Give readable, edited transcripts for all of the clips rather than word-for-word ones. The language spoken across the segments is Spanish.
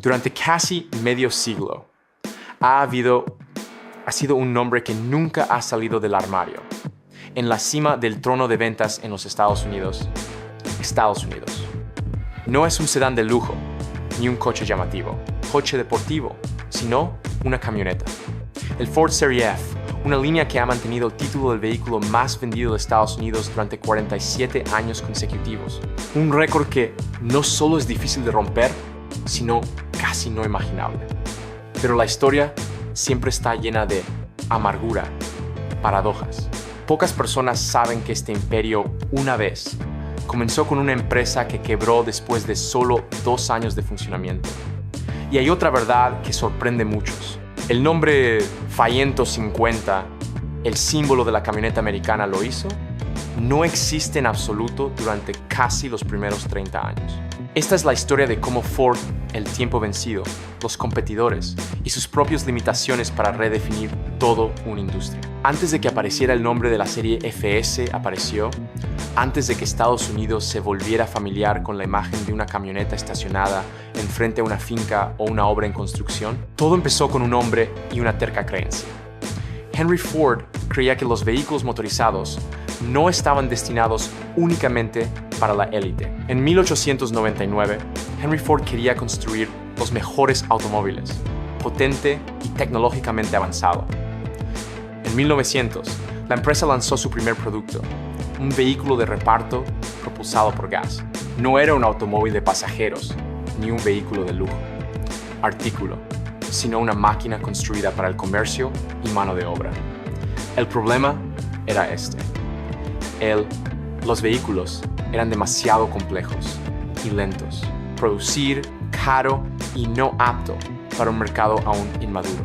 Durante casi medio siglo, ha sido un nombre que nunca ha salido del armario. En la cima del trono de ventas en los Estados Unidos. No es un sedán de lujo, ni un coche deportivo, sino una camioneta. El Ford Serie F, una línea que ha mantenido el título del vehículo más vendido de Estados Unidos durante 47 años consecutivos. Un récord que no solo es difícil de romper, sino casi no imaginable. Pero la historia siempre está llena de amargura, paradojas. Pocas personas saben que este imperio, una vez, comenzó con una empresa que quebró después de solo 2 años de funcionamiento. Y hay otra verdad que sorprende a muchos. El nombre Faiento 50, el símbolo de la camioneta americana, lo hizo, no existe en absoluto durante casi los primeros 30 años. Esta es la historia de cómo Ford, el tiempo vencido, los competidores y sus propias limitaciones para redefinir toda una industria. Antes de que apareciera el nombre de la serie FS antes de que Estados Unidos se volviera familiar con la imagen de una camioneta estacionada enfrente a una finca o una obra en construcción, todo empezó con un hombre y una terca creencia. Henry Ford creía que los vehículos motorizados no estaban destinados únicamente para la élite. En 1899, Henry Ford quería construir los mejores automóviles, potente y tecnológicamente avanzado. En 1900, la empresa lanzó su primer producto, un vehículo de reparto propulsado por gas. No era un automóvil de pasajeros, ni un vehículo de lujo, artículo, sino una máquina construida para el comercio y mano de obra. El problema era este. Los vehículos eran demasiado complejos y lentos, producir caro y no apto para un mercado aún inmaduro.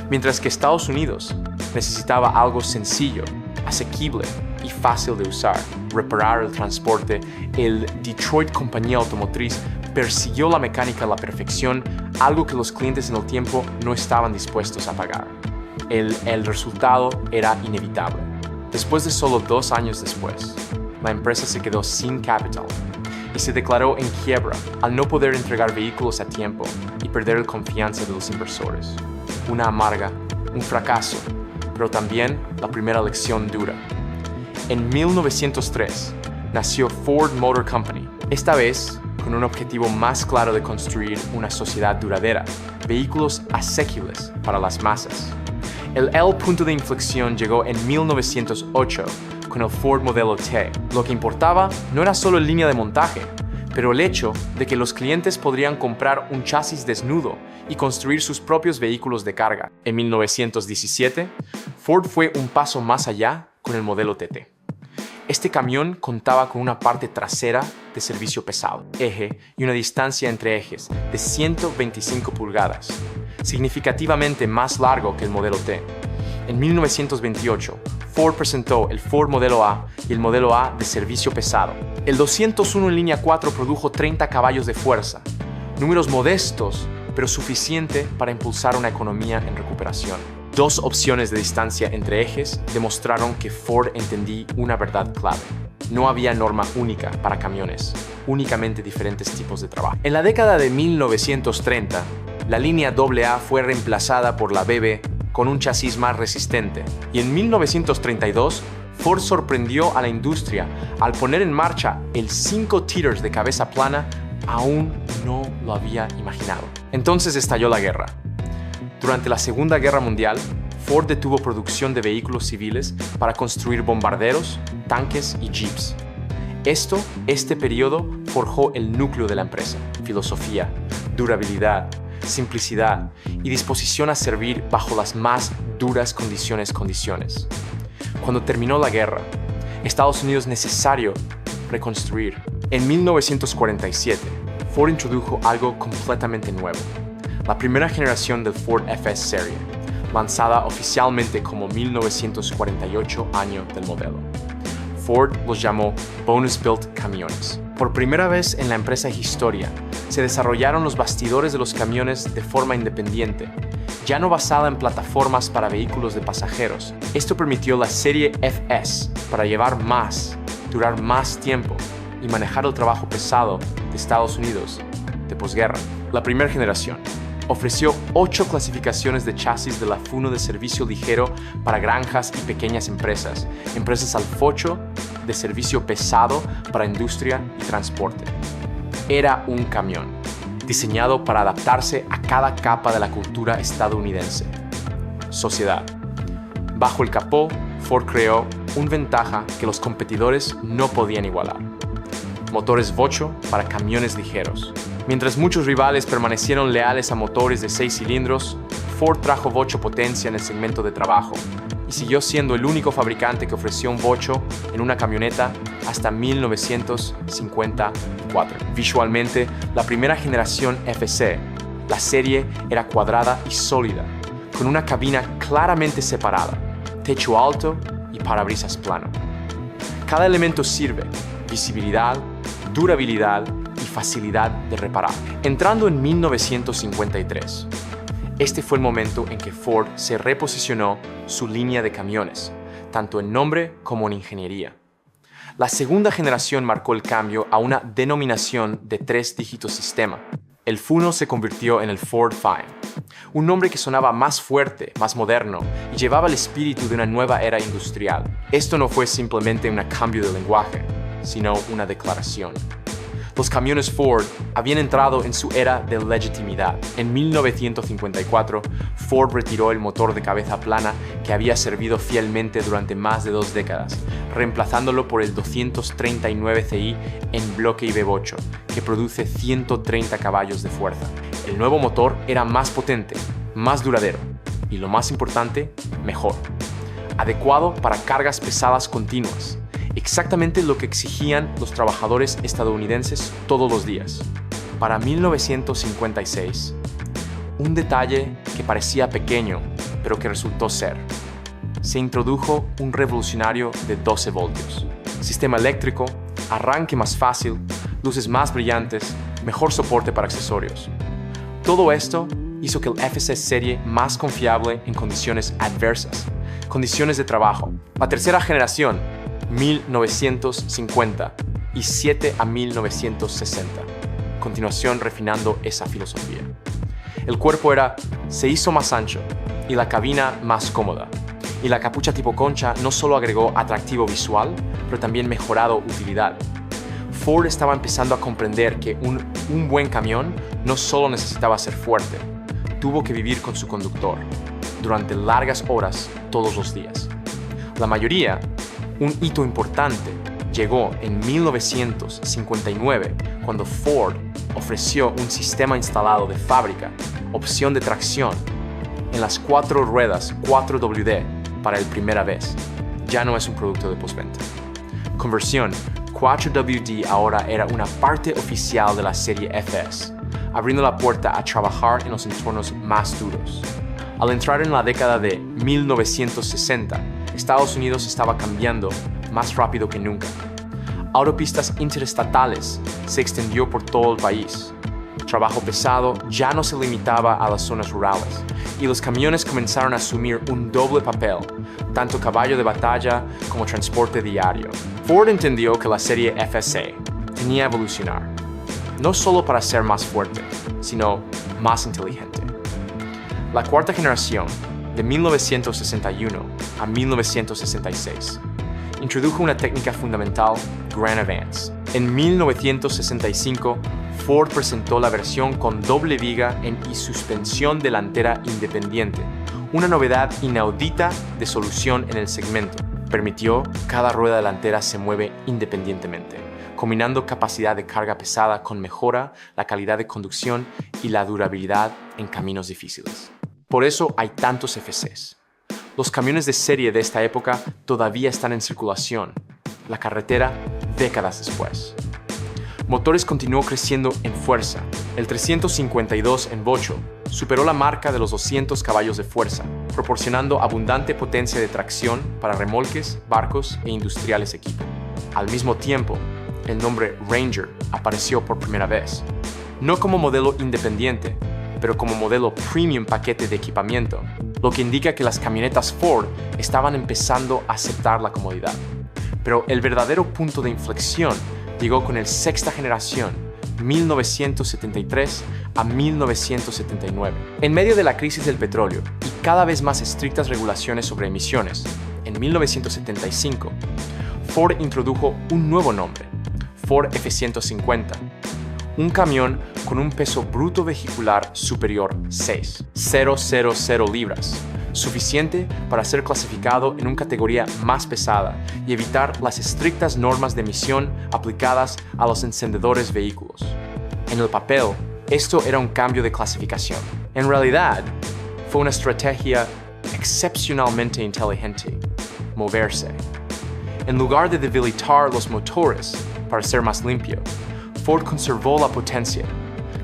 Mientras que Estados Unidos necesitaba algo sencillo, asequible y fácil de usar, reparar el transporte, el Detroit Compañía Automotriz persiguió la mecánica a la perfección, algo que los clientes en el tiempo no estaban dispuestos a pagar. El resultado era inevitable. Después de solo 2 años después, la empresa se quedó sin capital y se declaró en quiebra al no poder entregar vehículos a tiempo y perder la confianza de los inversores. Una amarga, un fracaso, pero también la primera lección dura. En 1903 nació Ford Motor Company, esta vez con un objetivo más claro de construir una sociedad duradera, vehículos asequibles para las masas. El punto de inflexión llegó en 1908 con el Ford Modelo T. Lo que importaba no era solo la línea de montaje, pero el hecho de que los clientes podrían comprar un chasis desnudo y construir sus propios vehículos de carga. En 1917, Ford fue un paso más allá con el Modelo TT. Este camión contaba con una parte trasera de servicio pesado, eje y una distancia entre ejes de 125 pulgadas, significativamente más largo que el Modelo T. En 1928, Ford presentó el Ford Modelo A y el Modelo A de servicio pesado. El 201 en línea 4 produjo 30 caballos de fuerza, números modestos, pero suficiente para impulsar una economía en recuperación. 2 opciones de distancia entre ejes demostraron que Ford entendía una verdad clave. No había norma única para camiones, únicamente diferentes tipos de trabajo. En la década de 1930, la línea AA fue reemplazada por la BB con un chasis más resistente. Y en 1932, Ford sorprendió a la industria al poner en marcha el 5 teeters de cabeza plana. Aún no lo había imaginado. Entonces estalló la guerra. Durante la Segunda Guerra Mundial, Ford detuvo producción de vehículos civiles para construir bombarderos, tanques y jeeps. Este periodo forjó el núcleo de la empresa: filosofía, durabilidad, simplicidad y disposición a servir bajo las más duras condiciones. Cuando terminó la guerra, Estados Unidos necesario reconstruir. En 1947, Ford introdujo algo completamente nuevo: la primera generación del Ford FS Serie, lanzada oficialmente como 1948 año del modelo. Ford los llamó Bonus Built camiones. Por primera vez en la empresa historia, se desarrollaron los bastidores de los camiones de forma independiente, ya no basada en plataformas para vehículos de pasajeros. Esto permitió la serie FS para llevar más, durar más tiempo y manejar el trabajo pesado de Estados Unidos de posguerra. La primera generación ofreció 8 clasificaciones de chasis de la Funo de servicio ligero para granjas y pequeñas empresas, empresas al focho de servicio pesado para industria y transporte. Era un camión, diseñado para adaptarse a cada capa de la cultura estadounidense. Sociedad. Bajo el capó, Ford creó una ventaja que los competidores no podían igualar: motores Vocho para camiones ligeros. Mientras muchos rivales permanecieron leales a motores de 6 cilindros, Ford trajo Vocho potencia en el segmento de trabajo y siguió siendo el único fabricante que ofreció un Vocho en una camioneta hasta 1954. Visualmente, la primera generación FC, la serie era cuadrada y sólida, con una cabina claramente separada, techo alto y parabrisas plano. Cada elemento sirve: visibilidad, durabilidad y facilidad de reparar. Entrando en 1953, este fue el momento en que Ford se reposicionó su línea de camiones, tanto en nombre como en ingeniería. La segunda generación marcó el cambio a una denominación de 3 dígitos sistema. El Funo se convirtió en el Ford Find, un nombre que sonaba más fuerte, más moderno y llevaba el espíritu de una nueva era industrial. Esto no fue simplemente un cambio de lenguaje, sino una declaración. Los camiones Ford habían entrado en su era de legitimidad. En 1954, Ford retiró el motor de cabeza plana que había servido fielmente durante más de 2 décadas, reemplazándolo por el 239 CI en bloque IV8, que produce 130 caballos de fuerza. El nuevo motor era más potente, más duradero y, lo más importante, mejor. Adecuado para cargas pesadas continuas. Exactamente lo que exigían los trabajadores estadounidenses todos los días. Para 1956, un detalle que parecía pequeño, pero que resultó ser: se introdujo un revolucionario de 12 voltios. Sistema eléctrico, arranque más fácil, luces más brillantes, mejor soporte para accesorios. Todo esto hizo que el FC serie más confiable en condiciones adversas, condiciones de trabajo. La tercera generación, 1950 y 7 a 1960. Continuación refinando esa filosofía. El cuerpo se hizo más ancho y la cabina más cómoda. Y la capucha tipo concha no solo agregó atractivo visual, pero también mejorado utilidad. Ford estaba empezando a comprender que un buen camión no solo necesitaba ser fuerte, tuvo que vivir con su conductor durante largas horas todos los días. La mayoría, un hito importante, llegó en 1959, cuando Ford ofreció un sistema instalado de fábrica, opción de tracción, en las 4 ruedas 4WD para el primera vez. Ya no es un producto de postventa. Conversión: 4WD ahora era una parte oficial de la serie FS, abriendo la puerta a trabajar en los entornos más duros. Al entrar en la década de 1960, Estados Unidos estaba cambiando más rápido que nunca. Autopistas interestatales se extendió por todo el país. Trabajo pesado ya no se limitaba a las zonas rurales, y los camiones comenzaron a asumir un doble papel, tanto caballo de batalla como transporte diario. Ford entendió que la serie FSA tenía que evolucionar, no solo para ser más fuerte, sino más inteligente. La cuarta generación, de 1961 a 1966, introdujo una técnica fundamental, Grand Avance. En 1965, Ford presentó la versión con doble viga y suspensión delantera independiente, una novedad inaudita de solución en el segmento. Permitió que cada rueda delantera se mueve independientemente, combinando capacidad de carga pesada con mejora la calidad de conducción y la durabilidad en caminos difíciles. Por eso hay tantos FCs. Los camiones de serie de esta época todavía están en circulación, la carretera décadas después. Motores continuó creciendo en fuerza. El 352 en Vocho superó la marca de los 200 caballos de fuerza, proporcionando abundante potencia de tracción para remolques, barcos e industriales equipo. Al mismo tiempo, el nombre Ranger apareció por primera vez, no como modelo independiente, pero como modelo premium paquete de equipamiento, lo que indica que las camionetas Ford estaban empezando a aceptar la comodidad. Pero el verdadero punto de inflexión llegó con el sexta generación, 1973 a 1979. En medio de la crisis del petróleo y cada vez más estrictas regulaciones sobre emisiones, en 1975, Ford introdujo un nuevo nombre, Ford F-150, un camión con un peso bruto vehicular superior 6,000 libras, suficiente para ser clasificado en una categoría más pesada y evitar las estrictas normas de emisión aplicadas a los encendedores vehículos. En el papel, esto era un cambio de clasificación. En realidad, fue una estrategia excepcionalmente inteligente: moverse. En lugar de debilitar los motores para ser más limpio, Ford conservó la potencia,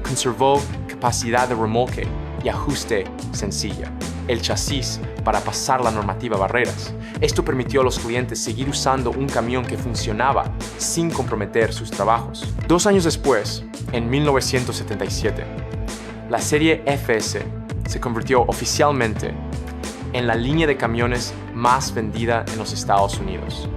conservó capacidad de remolque y ajuste sencilla, el chasis para pasar la normativa barreras. Esto permitió a los clientes seguir usando un camión que funcionaba sin comprometer sus trabajos. 2 años después, en 1977, la serie FS se convirtió oficialmente en la línea de camiones más vendida en los Estados Unidos.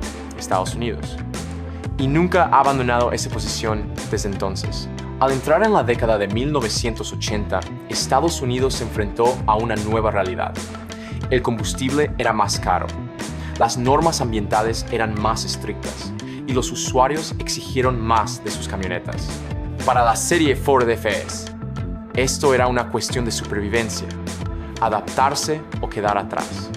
Y nunca ha abandonado esa posición desde entonces. Al entrar en la década de 1980, Estados Unidos se enfrentó a una nueva realidad. El combustible era más caro, las normas ambientales eran más estrictas y los usuarios exigieron más de sus camionetas. Para la serie Ford FS, esto era una cuestión de supervivencia, adaptarse o quedar atrás.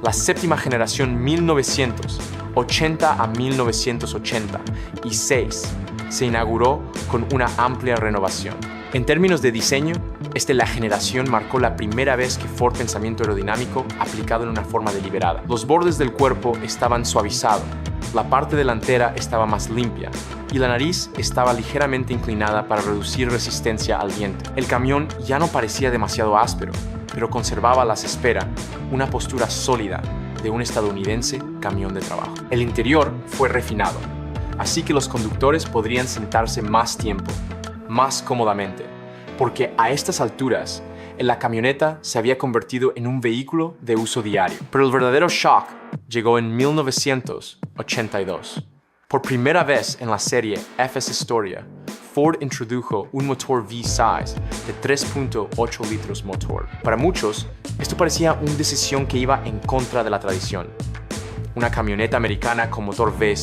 La séptima generación 1980 a 1986 se inauguró con una amplia renovación. En términos de diseño, la generación marcó la primera vez que Ford pensamiento aerodinámico aplicado en una forma deliberada. Los bordes del cuerpo estaban suavizados, la parte delantera estaba más limpia y la nariz estaba ligeramente inclinada para reducir resistencia al viento. El camión ya no parecía demasiado áspero, pero conservaba a las espera una postura sólida de un estadounidense camión de trabajo. El interior fue refinado, así que los conductores podrían sentarse más tiempo, más cómodamente, porque a estas alturas la camioneta se había convertido en un vehículo de uso diario. Pero el verdadero shock llegó en 1982. Por primera vez en la serie FS Historia, Ford introdujo un motor V-Size de 3.8 litros motor. Para muchos, esto parecía una decisión que iba en contra de la tradición. Una camioneta americana con motor V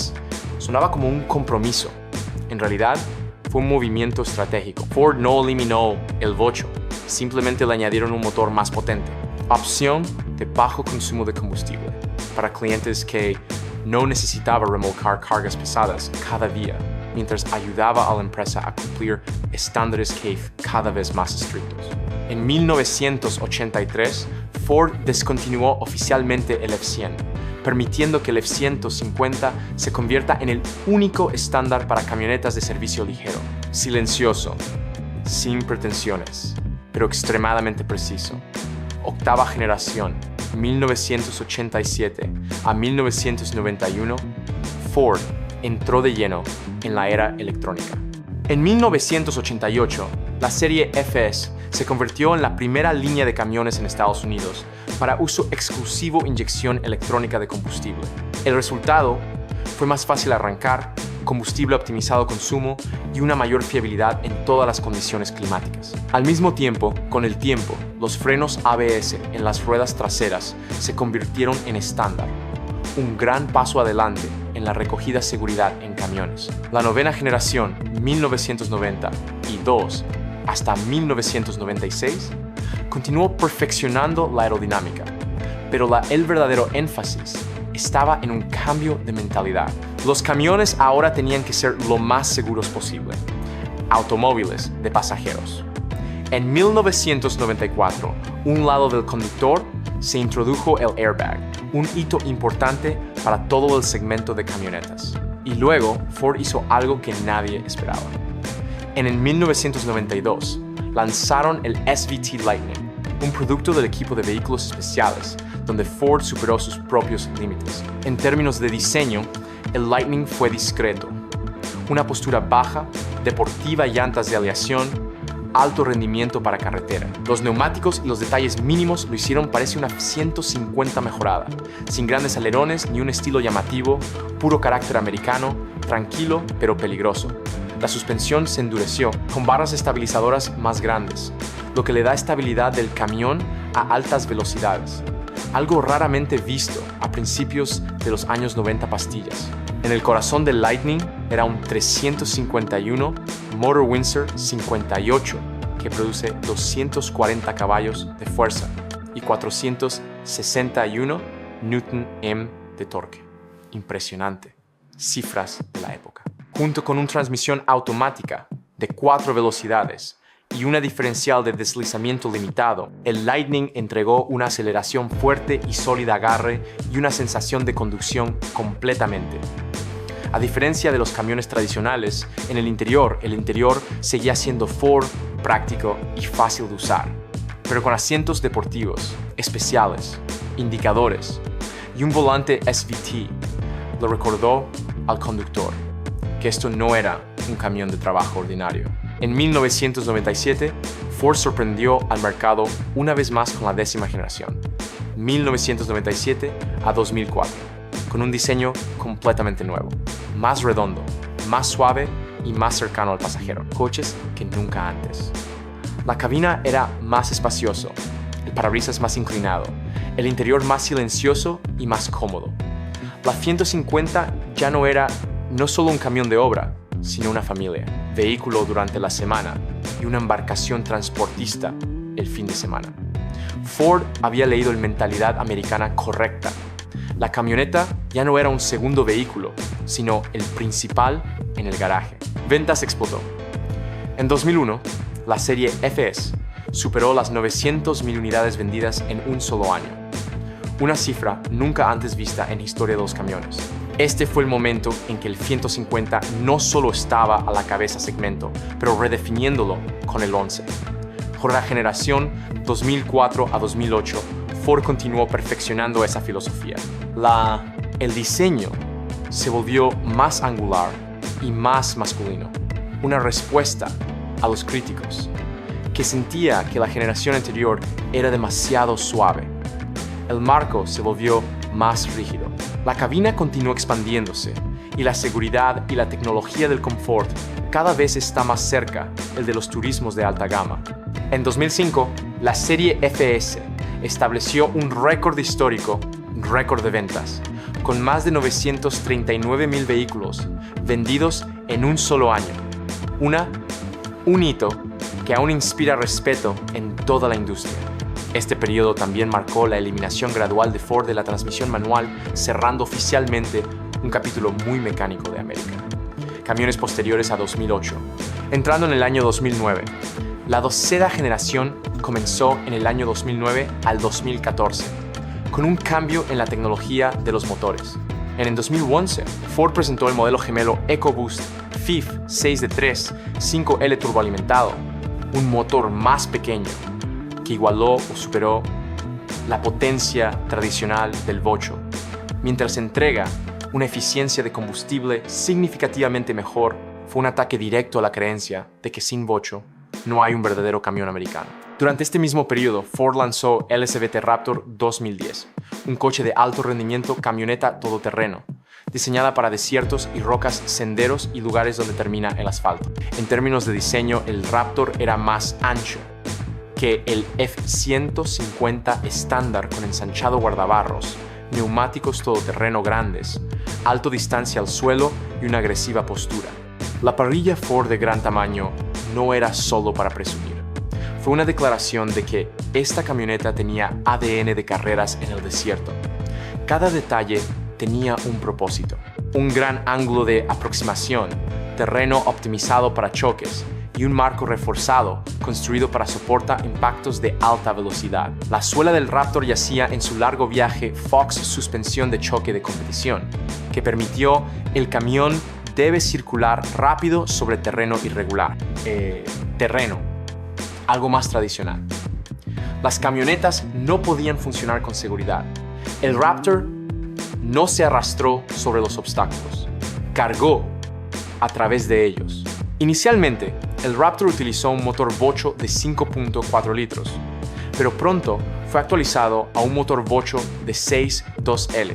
sonaba como un compromiso. En realidad, fue un movimiento estratégico. Ford no eliminó el V8, simplemente le añadieron un motor más potente. Opción de bajo consumo de combustible para clientes que no necesitaban remolcar cargas pesadas cada día, mientras ayudaba a la empresa a cumplir estándares CAFE cada vez más estrictos. En 1983, Ford descontinuó oficialmente el F-100, permitiendo que el F-150 se convierta en el único estándar para camionetas de servicio ligero. Silencioso, sin pretensiones, pero extremadamente preciso. Octava generación, 1987 a 1991, Ford entró de lleno en la era electrónica. En 1988, la serie FS se convirtió en la primera línea de camiones en Estados Unidos para uso exclusivo inyección electrónica de combustible. El resultado fue más fácil arrancar, combustible optimizado consumo y una mayor fiabilidad en todas las condiciones climáticas. Al mismo tiempo, con el tiempo, los frenos ABS en las ruedas traseras se convirtieron en estándar, un gran paso adelante en la recogida seguridad en camiones. La novena generación, 1992 hasta 1996, continuó perfeccionando la aerodinámica, pero el verdadero énfasis estaba en un cambio de mentalidad. Los camiones ahora tenían que ser lo más seguros posible. Automóviles de pasajeros. En 1994, un lado del conductor se introdujo el airbag, un hito importante para todo el segmento de camionetas. Y luego, Ford hizo algo que nadie esperaba. En el 1992, lanzaron el SVT Lightning, un producto del equipo de vehículos especiales, donde Ford superó sus propios límites. En términos de diseño, el Lightning fue discreto. Una postura baja, deportiva, llantas de aleación, alto rendimiento para carretera. Los neumáticos y los detalles mínimos lo hicieron parecer una 150 mejorada, sin grandes alerones ni un estilo llamativo, puro carácter americano, tranquilo pero peligroso. La suspensión se endureció con barras estabilizadoras más grandes, lo que le da estabilidad del camión a altas velocidades, algo raramente visto a principios de los años 90 pastillas. En el corazón del Lightning era un 351 Motor Windsor 58 que produce 240 caballos de fuerza y 461 Nm de torque. Impresionante. Cifras de la época. Junto con una transmisión automática de 4 velocidades y una diferencial de deslizamiento limitado, el Lightning entregó una aceleración fuerte y sólida agarre y una sensación de conducción completamente. A diferencia de los camiones tradicionales, en el interior seguía siendo Ford, práctico y fácil de usar, pero con asientos deportivos, especiales, indicadores y un volante SVT. Lo recordó al conductor que esto no era un camión de trabajo ordinario. En 1997, Ford sorprendió al mercado una vez más con la 10ª generación, 1997 a 2004, con un diseño completamente nuevo, más redondo, más suave y más cercano al pasajero, coches que nunca antes. La cabina era más espacioso, el parabrisas más inclinado, el interior más silencioso y más cómodo. La 150 ya no era no solo un camión de obra, sino una familia, vehículo durante la semana y una embarcación transportista el fin de semana. Ford había leído la mentalidad americana correcta. La camioneta ya no era un segundo vehículo, sino el principal en el garaje. Ventas explotó. En 2001, la serie FS superó las 900,000 unidades vendidas en un solo año, una cifra nunca antes vista en la historia de los camiones. Este fue el momento en que el 150 no solo estaba a la cabeza segmento, pero redefiniéndolo con el 11. Por la generación 2004 a 2008, Ford continuó perfeccionando esa filosofía. El diseño se volvió más angular y más masculino, una respuesta a los críticos, que sentía que la generación anterior era demasiado suave. El marco se volvió más rígido. La cabina continuó expandiéndose y la seguridad y la tecnología del confort cada vez está más cerca el de los turismos de alta gama. En 2005, la serie FS estableció un récord histórico, un récord de ventas, con más de 939,000 vehículos vendidos en un solo año. Un hito que aún inspira respeto en toda la industria. Este periodo también marcó la eliminación gradual de Ford de la transmisión manual, cerrando oficialmente un capítulo muy mecánico de América. Camiones posteriores a 2008. Entrando en el año 2009, la 12ª generación comenzó en el año 2009 al 2014, con un cambio en la tecnología de los motores. En el 2011, Ford presentó el modelo gemelo EcoBoost FIF 6D3 5L turboalimentado, un motor más pequeño que igualó o superó la potencia tradicional del V8, mientras entrega una eficiencia de combustible significativamente mejor. Fue un ataque directo a la creencia de que sin V8 no hay un verdadero camión americano. Durante este mismo periodo, Ford lanzó el SVT Raptor 2010, un coche de alto rendimiento camioneta todoterreno, diseñada para desiertos y rocas, senderos y lugares donde termina el asfalto. En términos de diseño, el Raptor era más ancho que el F-150 estándar, con ensanchado guardabarros, neumáticos todoterreno grandes, alta distancia al suelo y una agresiva postura. La parrilla Ford de gran tamaño no era solo para presumir. Fue una declaración de que esta camioneta tenía ADN de carreras en el desierto. Cada detalle tenía un propósito. Un gran ángulo de aproximación, terreno optimizado para choques y un marco reforzado construido para soportar impactos de alta velocidad. La suela del Raptor yacía en su largo viaje Fox suspensión de choque de competición, que permitió el camión debe circular rápido sobre terreno irregular. Algo más tradicional. Las camionetas no podían funcionar con seguridad. El Raptor no se arrastró sobre los obstáculos, cargó a través de ellos. Inicialmente, el Raptor utilizó un motor V8 de 5.4 litros, pero pronto fue actualizado a un motor V8 de 6.2L,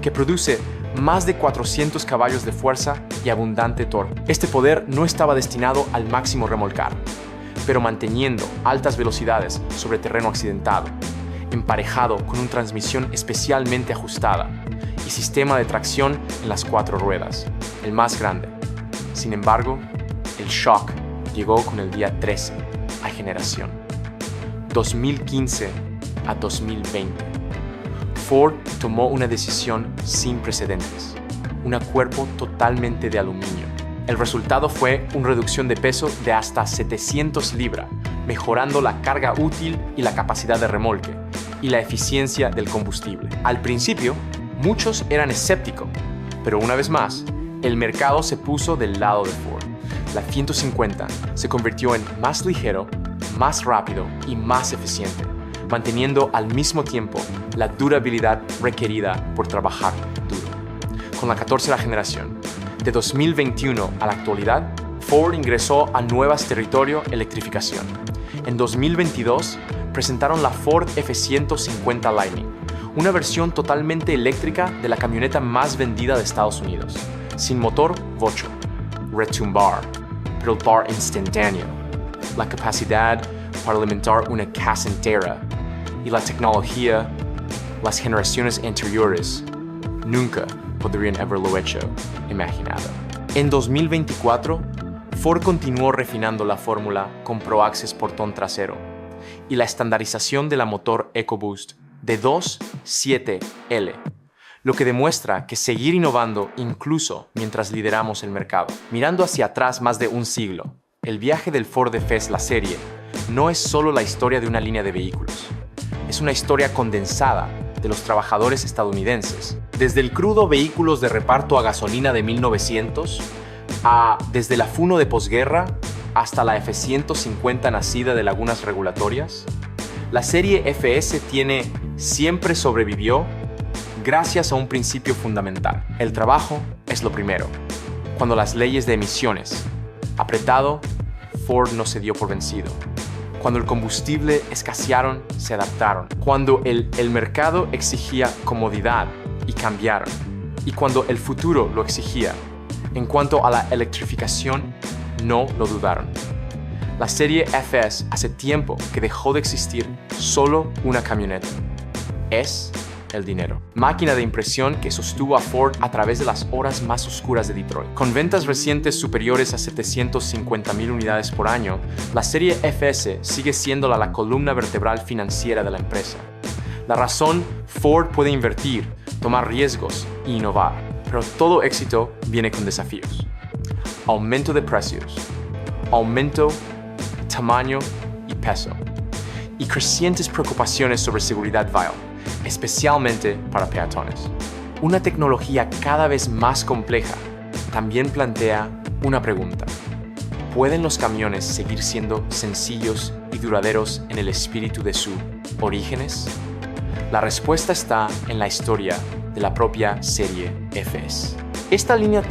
que produce más de 400 caballos de fuerza y abundante torque. Este poder no estaba destinado al máximo remolcar, pero manteniendo altas velocidades sobre terreno accidentado, emparejado con una transmisión especialmente ajustada y sistema de tracción en las 4 ruedas, el más grande. Sin embargo, el shock llegó con el día 13 a generación. 2015 a 2020. Ford tomó una decisión sin precedentes, un cuerpo totalmente de aluminio. El resultado fue una reducción de peso de hasta 700 libras, mejorando la carga útil y la capacidad de remolque, y la eficiencia del combustible. Al principio, muchos eran escépticos, pero una vez más, el mercado se puso del lado de Ford. La 150 se convirtió en más ligero, más rápido y más eficiente, manteniendo al mismo tiempo la durabilidad requerida por trabajar duro. Con la 14ª generación, de 2021 a la actualidad, Ford ingresó a nuevos territorios electrificación. En 2022, presentaron la Ford F-150 Lightning, una versión totalmente eléctrica de la camioneta más vendida de Estados Unidos, sin motor Vocho, retumbar, pero el par instantáneo, la capacidad para alimentar una casa entera y la tecnología, las generaciones anteriores nunca podrían haberlo hecho imaginado. En 2024, Ford continuó refinando la fórmula con Pro-Access portón trasero y la estandarización de la motor EcoBoost de 2.7L, lo que demuestra que seguir innovando incluso mientras lideramos el mercado. Mirando hacia atrás más de un siglo, el viaje del Ford F-la serie no es solo la historia de una línea de vehículos, es una historia condensada de los trabajadores estadounidenses, desde el crudo vehículos de reparto a gasolina de 1900, desde la Funo de posguerra hasta la F-150 nacida de lagunas regulatorias. La serie FS siempre sobrevivió gracias a un principio fundamental. El trabajo es lo primero. Cuando las leyes de emisiones apretado, Ford no se dio por vencido. Cuando el combustible escasearon, se adaptaron. Cuando el mercado exigía comodidad y cambiaron. Y cuando el futuro lo exigía. En cuanto a la electrificación, no lo dudaron. La serie FS hace tiempo que dejó de existir solo una camioneta. Es el dinero. Máquina de impresión que sostuvo a Ford a través de las horas más oscuras de Detroit. Con ventas recientes superiores a 750,000 unidades por año, la serie FS sigue siendo la columna vertebral financiera de la empresa. La razón, Ford puede invertir, tomar riesgos e innovar, pero todo éxito viene con desafíos. Aumento de precios, aumento, tamaño y peso, y crecientes preocupaciones sobre seguridad vial, especialmente para peatones. Una tecnología cada vez más compleja también plantea una pregunta. ¿Pueden los camiones seguir siendo sencillos y duraderos en el espíritu de sus orígenes? La respuesta está en la historia de la propia serie FS. Esta línea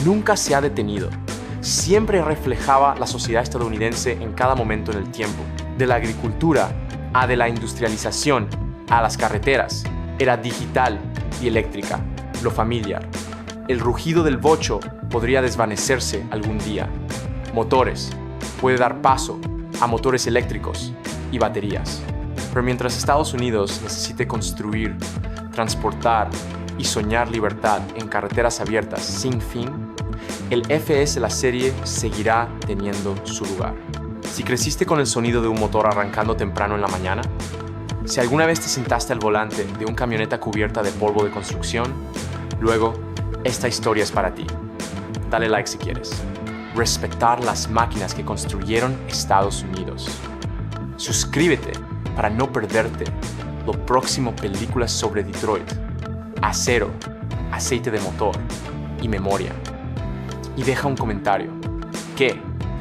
nunca se ha detenido. Siempre reflejaba la sociedad estadounidense en cada momento en el tiempo. De la agricultura a de la industrialización a las carreteras. Era digital y eléctrica, lo familiar. El rugido del bocho podría desvanecerse algún día. Motores puede dar paso a motores eléctricos y baterías. Pero mientras Estados Unidos necesite construir, transportar y soñar libertad en carreteras abiertas sin fin, el FS la serie seguirá teniendo su lugar. Si creciste con el sonido de un motor arrancando temprano en la mañana, si alguna vez te sentaste al volante de una camioneta cubierta de polvo de construcción, luego, esta historia es para ti. Dale like si quieres. Respetar las máquinas que construyeron Estados Unidos. Suscríbete para no perderte lo próximo películas sobre Detroit, acero, aceite de motor y memoria. Y deja un comentario.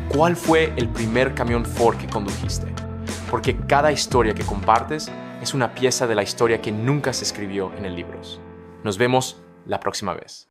¿Cuál fue el primer camión Ford que condujiste? Porque cada historia que compartes es una pieza de la historia que nunca se escribió en el libros. Nos vemos la próxima vez.